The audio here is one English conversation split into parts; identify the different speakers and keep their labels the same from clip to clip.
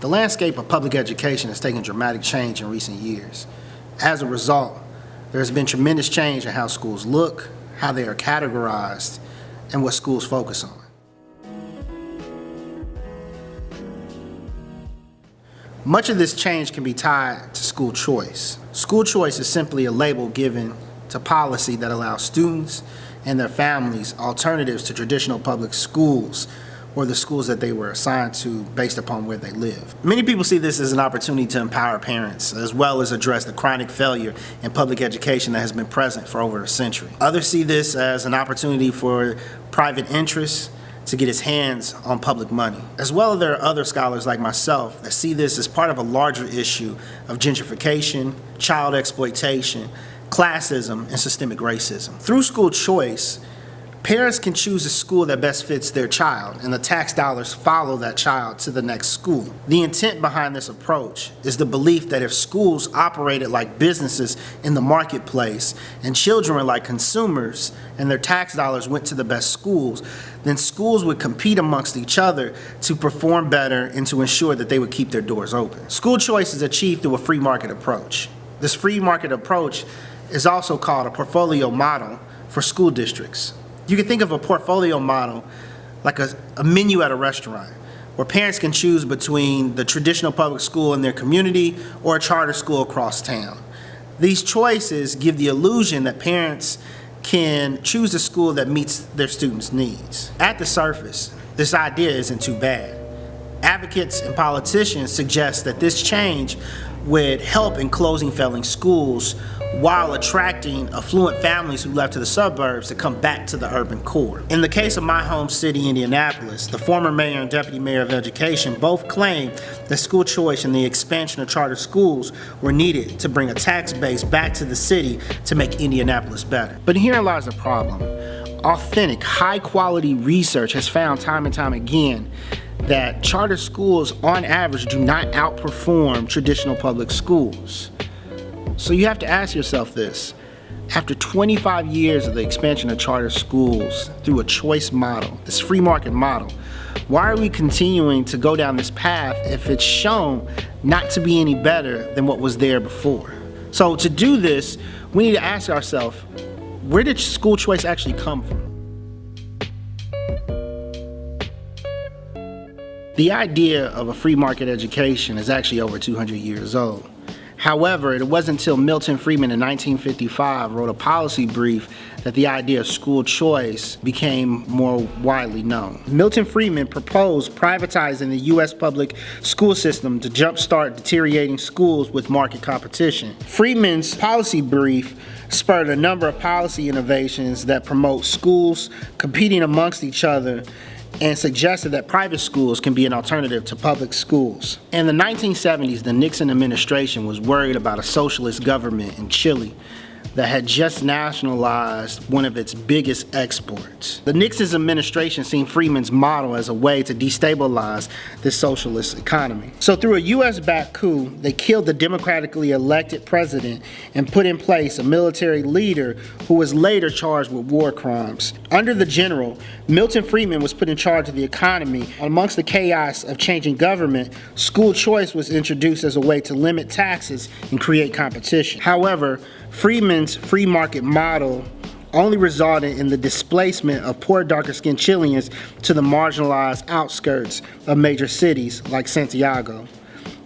Speaker 1: The landscape of public education has taken dramatic change in recent years. As a result, there has been tremendous change in how schools look, how they are categorized, and what schools focus on. Much of this change can be tied to school choice. School choice is simply a label given to policy that allows students and their families alternatives to traditional public schools or the schools that they were assigned to based upon where they live. Many people see this as an opportunity to empower parents, as well as address the chronic failure in public education that has been present for over a century. Others see this as an opportunity for private interests to get its hands on public money. As well, there are other scholars like myself that see this as part of a larger issue of gentrification, child exploitation, classism, and systemic racism. Through school choice, parents can choose a school that best fits their child, and the tax dollars follow that child to the next school. The intent behind this approach is the belief that if schools operated like businesses in the marketplace and children were like consumers and their tax dollars went to the best schools, then schools would compete amongst each other to perform better and to ensure that they would keep their doors open. School choice is achieved through a free market approach. This free market approach is also called a portfolio model for school districts. You can think of a portfolio model like a menu at a restaurant, where parents can choose between the traditional public school in their community or a charter school across town. These choices give the illusion that parents can choose a school that meets their students' needs. At the surface, this idea isn't too bad. Advocates and politicians suggest that this change would help in closing failing schools while attracting affluent families who left to the suburbs to come back to the urban core. In the case of my home city, Indianapolis, the former mayor and deputy mayor of education both claimed that school choice and the expansion of charter schools were needed to bring a tax base back to the city to make Indianapolis better. But herein lies the problem. Authentic, high-quality research has found time and time again that charter schools, on average, do not outperform traditional public schools. So you have to ask yourself this. After 25 years of the expansion of charter schools through a choice model, this free market model, why are we continuing to go down this path if it's shown not to be any better than what was there before? So to do this, we need to ask ourselves, where did school choice actually come from? The idea of a free market education is actually over 200 years old. However, it wasn't until Milton Friedman in 1955 wrote a policy brief that the idea of school choice became more widely known. Milton Friedman proposed privatizing the U.S. public school system to jumpstart deteriorating schools with market competition. Friedman's policy brief spurred a number of policy innovations that promote schools competing amongst each other and suggested that private schools can be an alternative to public schools. In the 1970s, the Nixon administration was worried about a socialist government in Chile that had just nationalized one of its biggest exports. The Nixon administration seen Friedman's model as a way to destabilize this socialist economy. So through a US-backed coup, they killed the democratically elected president and put in place a military leader who was later charged with war crimes. Under the general, Milton Friedman was put in charge of the economy. Amongst the chaos of changing government, school choice was introduced as a way to limit taxes and create competition. However, Friedman's free market model only resulted in the displacement of poor, darker-skinned Chileans to the marginalized outskirts of major cities like Santiago.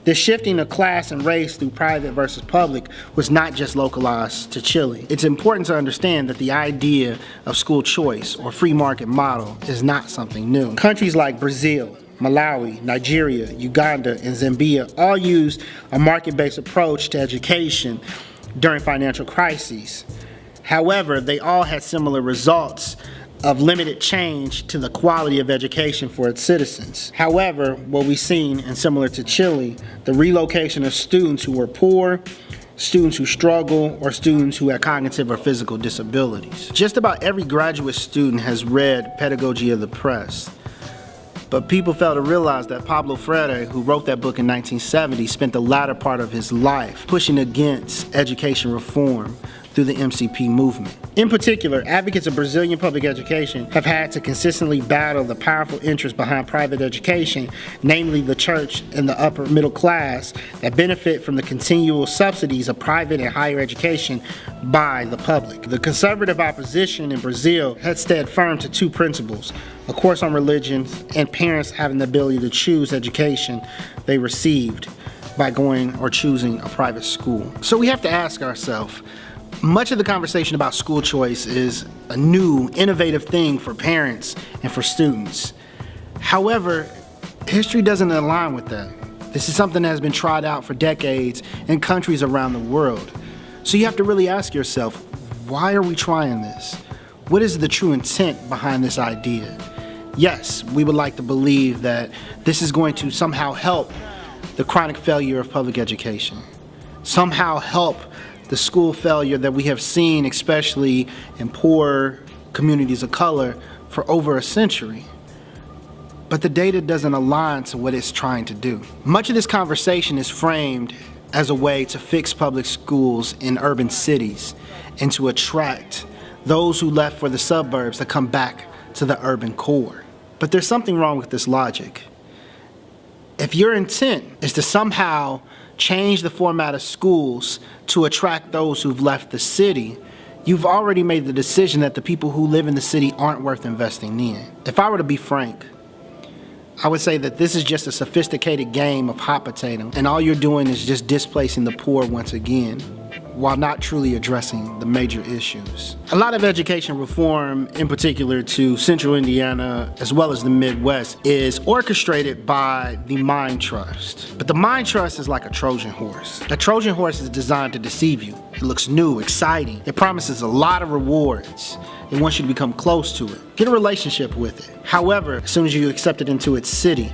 Speaker 1: The shifting of class and race through private versus public was not just localized to Chile. It's important to understand that the idea of school choice or free market model is not something new. Countries like Brazil, Malawi, Nigeria, Uganda, and Zambia all used a market-based approach to education during financial crises. However, they all had similar results of limited change to the quality of education for its citizens. However, what we've seen, and similar to Chile, the relocation of students who were poor, students who struggle, or students who had cognitive or physical disabilities. Just about every graduate student has read Pedagogy of the Oppressed. But people fail to realize that Pablo Freire, who wrote that book in 1970, spent the latter part of his life pushing against education reform through the MCP movement. In particular, advocates of Brazilian public education have had to consistently battle the powerful interests behind private education, namely the church and the upper middle class, that benefit from the continual subsidies of private and higher education by the public. The conservative opposition in Brazil had stayed firm to two principles: a course on religion and parents having the ability to choose education they received by going or choosing a private school. So we have to ask ourselves, much of the conversation about school choice is a new, innovative thing for parents and for students. However, history doesn't align with that. This is something that has been tried out for decades in countries around the world. So you have to really ask yourself, why are we trying this? What is the true intent behind this idea? Yes, we would like to believe that this is going to somehow help the chronic failure of public education, somehow help the school failure that we have seen, especially in poor communities of color, for over a century. But the data doesn't align to what it's trying to do. Much of this conversation is framed as a way to fix public schools in urban cities and to attract those who left for the suburbs to come back to the urban core. But there's something wrong with this logic. If your intent is to somehow change the format of schools to attract those who've left the city, you've already made the decision that the people who live in the city aren't worth investing in. If I were to be frank, I would say that this is just a sophisticated game of hot potato, and all you're doing is just displacing the poor once again, while not truly addressing the major issues. A lot of education reform, in particular to Central Indiana as well as the Midwest, is orchestrated by the Mind Trust. But the Mind Trust is like a Trojan horse. The Trojan horse is designed to deceive you. It looks new, exciting. It promises a lot of rewards. It wants you to become close to it. Get a relationship with it. However, as soon as you accept it into its city,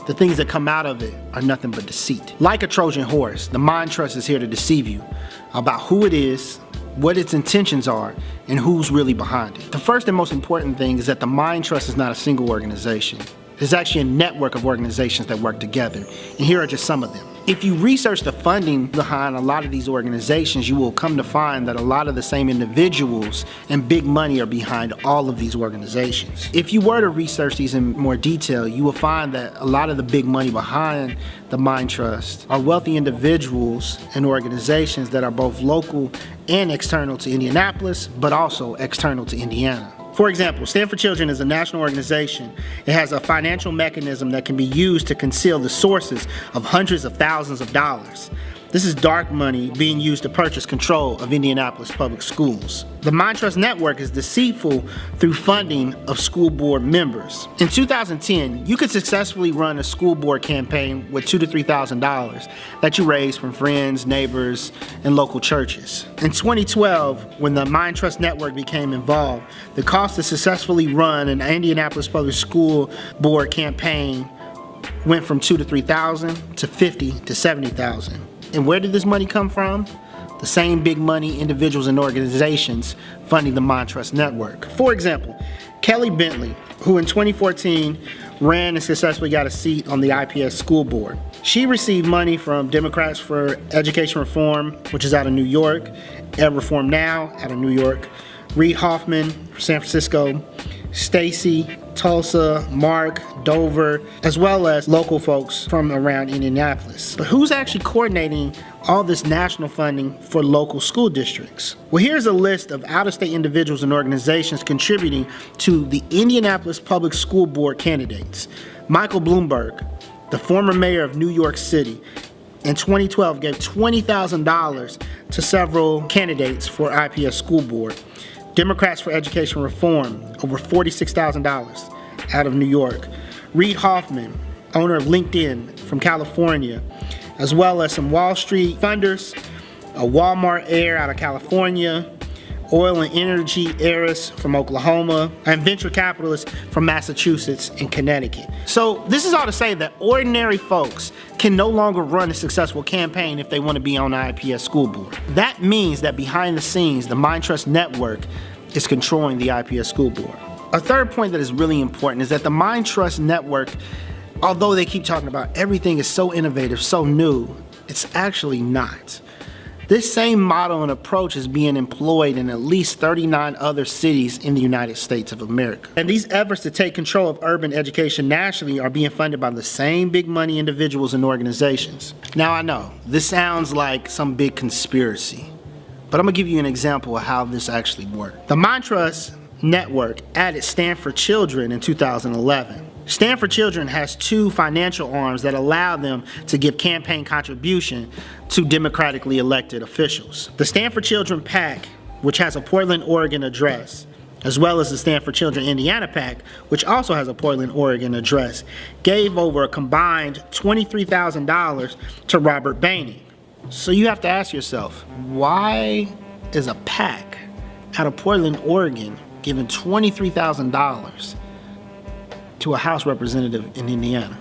Speaker 1: the things that come out of it are nothing but deceit. Like a Trojan horse, the Mind Trust is here to deceive you about who it is, what its intentions are, and who's really behind it. The first and most important thing is that the Mind Trust is not a single organization. It's actually a network of organizations that work together, and here are just some of them. If you research the funding behind a lot of these organizations, you will come to find that a lot of the same individuals and big money are behind all of these organizations. If you were to research these in more detail, you will find that a lot of the big money behind the Mind Trust are wealthy individuals and organizations that are both local and external to Indianapolis, but also external to Indiana. For example, Stand for Children is a national organization. It has a financial mechanism that can be used to conceal the sources of hundreds of thousands of dollars. This is dark money being used to purchase control of Indianapolis public schools. The Mind Trust Network is deceitful through funding of school board members. In 2010, you could successfully run a school board campaign with $2,000 to $3,000 that you raise from friends, neighbors, and local churches. In 2012, when the Mind Trust Network became involved, the cost to successfully run an Indianapolis public school board campaign went from $2,000 to $3,000 to $50,000 to $70,000. And where did this money come from? The same big money individuals and organizations funding the Mind Trust Network. For example, Kelly Bentley, who in 2014 ran and successfully got a seat on the IPS school board. She received money from Democrats for Education Reform, which is out of New York, Ed Reform Now out of New York, Reid Hoffman from San Francisco, Stacy, Tulsa, Mark, Dover, as well as local folks from around Indianapolis. But who's actually coordinating all this national funding for local school districts? Well, here's a list of out-of-state individuals and organizations contributing to the Indianapolis Public School Board candidates. Michael Bloomberg, the former mayor of New York City, in 2012 gave $20,000 to several candidates for IPS school board. Democrats for Education Reform, over $46,000 out of New York. Reid Hoffman, owner of LinkedIn from California, as well as some Wall Street funders, a Walmart heir out of California, oil and energy heiress from Oklahoma, and venture capitalists from Massachusetts and Connecticut. So this is all to say that ordinary folks can no longer run a successful campaign if they want to be on the IPS school board. That means that behind the scenes, the Mind Trust Network is controlling the IPS school board. A third point that is really important is that the Mind Trust Network, although they keep talking about everything is so innovative, so new, it's actually not. This same model and approach is being employed in at least 39 other cities in the United States of America. And these efforts to take control of urban education nationally are being funded by the same big money individuals and organizations. Now I know, this sounds like some big conspiracy, but I'm gonna give you an example of how this actually worked. The MindTrust Network added Stanford Children in 2011. Stanford Children has two financial arms that allow them to give campaign contribution to democratically elected officials. The Stanford Children PAC, which has a Portland, Oregon address, as well as the Stanford Children Indiana PAC, which also has a Portland, Oregon address, gave over a combined $23,000 to Robert Boehning. So you have to ask yourself, why is a PAC out of Portland, Oregon giving $23,000 to a House representative in Indiana?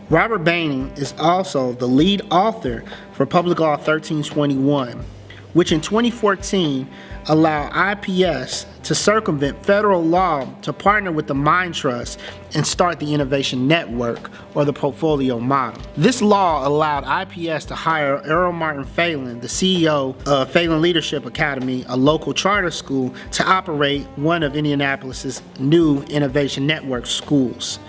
Speaker 1: Robert Boehning is also the lead author for Public Law 1321, which in 2014 allowed IPS to circumvent federal law to partner with the MindTrust and start the Innovation Network, or the Portfolio model. This law allowed IPS to hire Earl Martin Phelan, the CEO of Phelan Leadership Academy, a local charter school, to operate one of Indianapolis's new Innovation Network schools.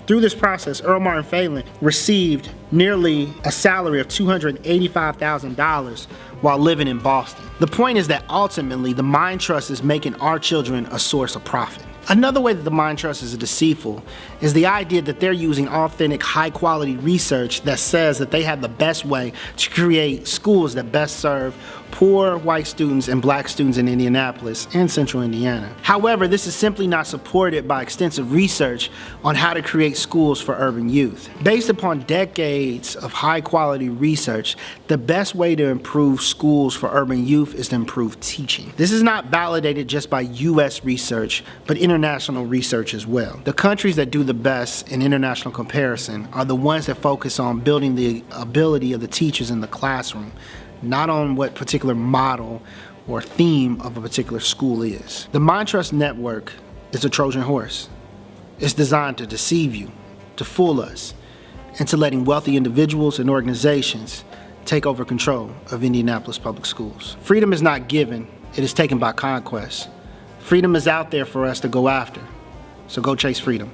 Speaker 1: Through this process, Earl Martin Phelan received nearly a salary of $285,000 while living in Boston. The point is that ultimately, the MindTrust is making our children a source of profit. Another way that the MindTrust is deceitful is the idea that they're using authentic, high-quality research that says that they have the best way to create schools that best serve poor white students and black students in Indianapolis and Central Indiana. However, this is simply not supported by extensive research on how to create schools for urban youth. Based upon decades of high-quality research, the best way to improve schools for urban youth is to improve teaching. This is not validated just by U.S. research, but international research as well. The countries that do the best in international comparison are the ones that focus on building the ability of the teachers in the classroom, not on what particular model or theme of a particular school is. The MindTrust Network is a Trojan horse. It's designed to deceive you, to fool us, into letting wealthy individuals and organizations take over control of Indianapolis public schools. Freedom is not given, it is taken by conquest. Freedom is out there for us to go after, so go chase freedom.